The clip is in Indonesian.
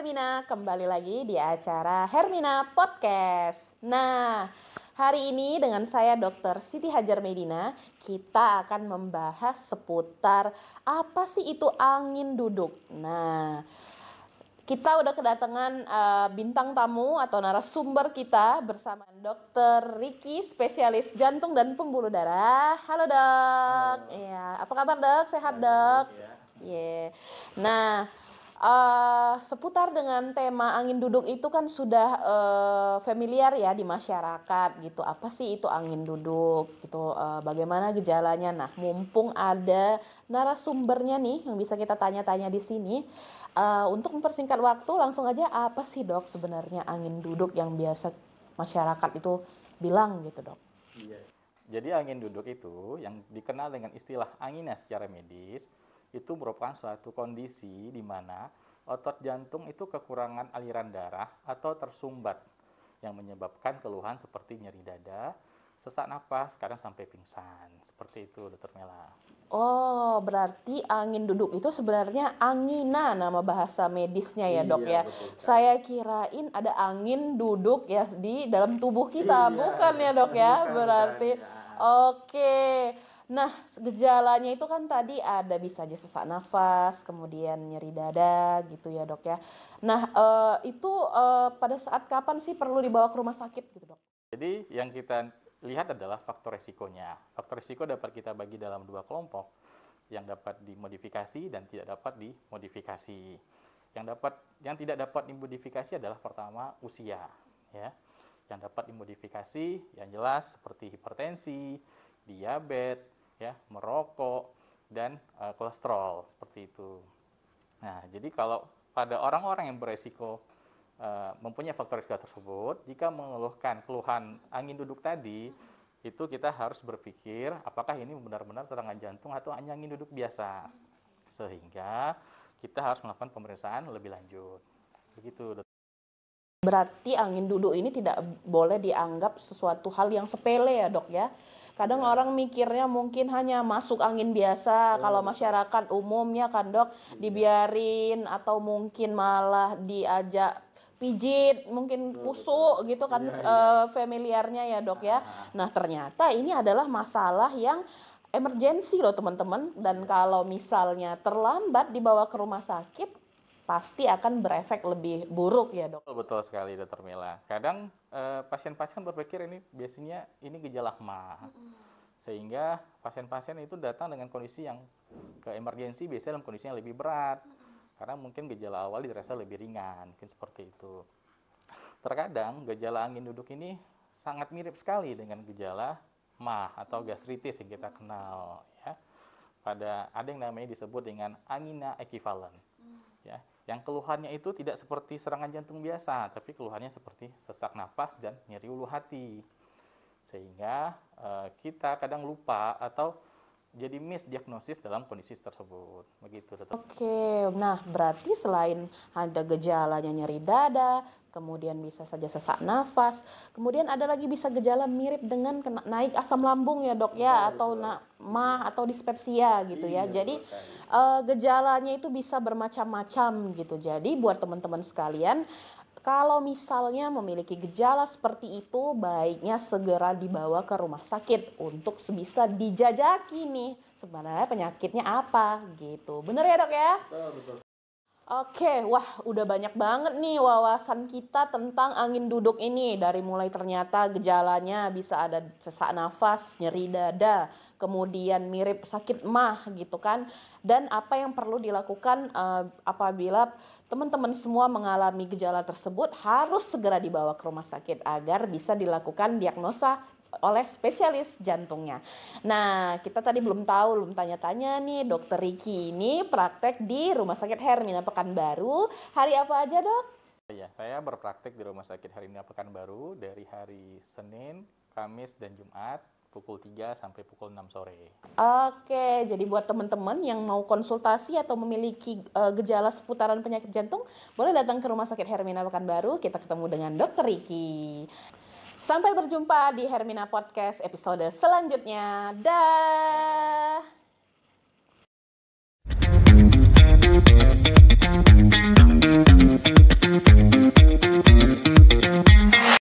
Hermina, kembali lagi di acara Hermina Podcast. Nah, hari ini dengan saya Dr. Siti Hajar Medina, kita akan membahas seputar apa sih itu angin duduk. Nah, kita udah kedatangan bintang tamu atau narasumber kita bersama Dr. Ricky, spesialis jantung dan pembuluh darah. Halo dok. Iya, apa kabar dok? Sehat dok? Iya. Nah, seputar dengan tema angin duduk itu kan sudah familiar ya di masyarakat gitu. Apa sih itu angin duduk? Gitu. Bagaimana gejalanya? Nah, mumpung ada narasumbernya nih yang bisa kita tanya-tanya di sini. Untuk mempersingkat waktu, langsung aja apa sih dok sebenarnya angin duduk yang biasa masyarakat itu bilang gitu dok? Iya. Jadi angin duduk itu yang dikenal dengan istilah angina secara medis itu merupakan suatu kondisi di mana otot jantung itu kekurangan aliran darah atau tersumbat yang menyebabkan keluhan seperti nyeri dada, sesak napas, kadang sampai pingsan. Seperti itu, Dr. Mela. Oh, berarti angin duduk itu sebenarnya angina nama bahasa medisnya ya dok ya. Betul. Saya kirain ada angin duduk ya di dalam tubuh kita, bukan ya dok ya? Berarti oke. Nah, gejalanya itu kan tadi ada bisa aja sesak nafas, kemudian nyeri dada gitu ya dok ya. Nah, itu pada saat kapan sih perlu dibawa ke rumah sakit gitu dok? Jadi yang kita lihat adalah faktor resikonya. Faktor resiko dapat kita bagi dalam dua kelompok, yang dapat dimodifikasi dan tidak dapat dimodifikasi. Yang tidak dapat dimodifikasi adalah pertama usia, ya. Yang dapat dimodifikasi yang jelas seperti hipertensi, diabetes, ya, merokok dan kolesterol seperti itu. Nah, jadi kalau pada orang-orang yang beresiko mempunyai faktor risiko tersebut, jika mengeluhkan keluhan angin duduk tadi, itu kita harus berpikir apakah ini benar-benar serangan jantung atau hanya angin duduk biasa. Sehingga kita harus melakukan pemeriksaan lebih lanjut. Begitu, Dok. Berarti angin duduk ini tidak boleh dianggap sesuatu hal yang sepele ya dok ya. Kadang orang mikirnya mungkin hanya masuk angin biasa, kalau masyarakat umumnya kan dok dibiarin atau mungkin malah diajak pijit, mungkin kusuk gitu kan familiarnya ya dok ya. Nah ternyata ini adalah masalah yang emergensi loh teman-teman, dan kalau misalnya terlambat dibawa ke rumah sakit pasti akan berefek lebih buruk ya dok. Betul sekali, Dr. Mela. Kadang pasien-pasien berpikir ini biasanya ini gejala MA. Sehingga pasien-pasien itu datang dengan kondisi yang ke emergensi biasanya dalam kondisi yang lebih berat. Karena mungkin gejala awal dirasa lebih ringan, mungkin seperti itu. Terkadang gejala angin duduk ini sangat mirip sekali dengan gejala MA atau gastritis yang kita kenal, ya. Ada yang namanya disebut dengan angina ekivalen. Ya, yang keluhannya itu tidak seperti serangan jantung biasa, tapi keluhannya seperti sesak napas dan nyeri ulu hati. Sehingga kita kadang lupa atau jadi misdiagnosis dalam kondisi tersebut. Begitu, Dok. Oke, nah berarti selain ada gejalanya nyeri dada, kemudian bisa saja sesak nafas, kemudian ada lagi bisa gejala mirip dengan naik asam lambung ya dok ya, atau MAH atau dispepsia gitu ya. Jadi gejalanya itu bisa bermacam-macam gitu. Jadi buat teman-teman sekalian, kalau misalnya memiliki gejala seperti itu, baiknya segera dibawa ke rumah sakit untuk bisa dijajaki nih sebenarnya penyakitnya apa gitu. Bener ya dok ya? Betul. Oke, wah udah banyak banget nih wawasan kita tentang angin duduk ini. Dari mulai ternyata gejalanya bisa ada sesak nafas, nyeri dada, kemudian mirip sakit MAH gitu kan. Dan apa yang perlu dilakukan apabila teman-teman semua mengalami gejala tersebut, harus segera dibawa ke rumah sakit agar bisa dilakukan diagnosa oleh spesialis jantungnya. Nah, kita tadi belum tanya-tanya nih, Dokter Ricky ini praktek di Rumah Sakit Hermina Pekanbaru. Hari apa aja, Dok? Ya, saya berpraktek di Rumah Sakit Hermina Pekanbaru dari hari Senin, Kamis, dan Jumat pukul 3 sampai pukul 6 sore. Oke, jadi buat teman-teman yang mau konsultasi atau memiliki gejala seputaran penyakit jantung, boleh datang ke Rumah Sakit Hermina Pekanbaru. Kita ketemu dengan Dokter Ricky. Sampai berjumpa di Hermina Podcast episode selanjutnya. Dah.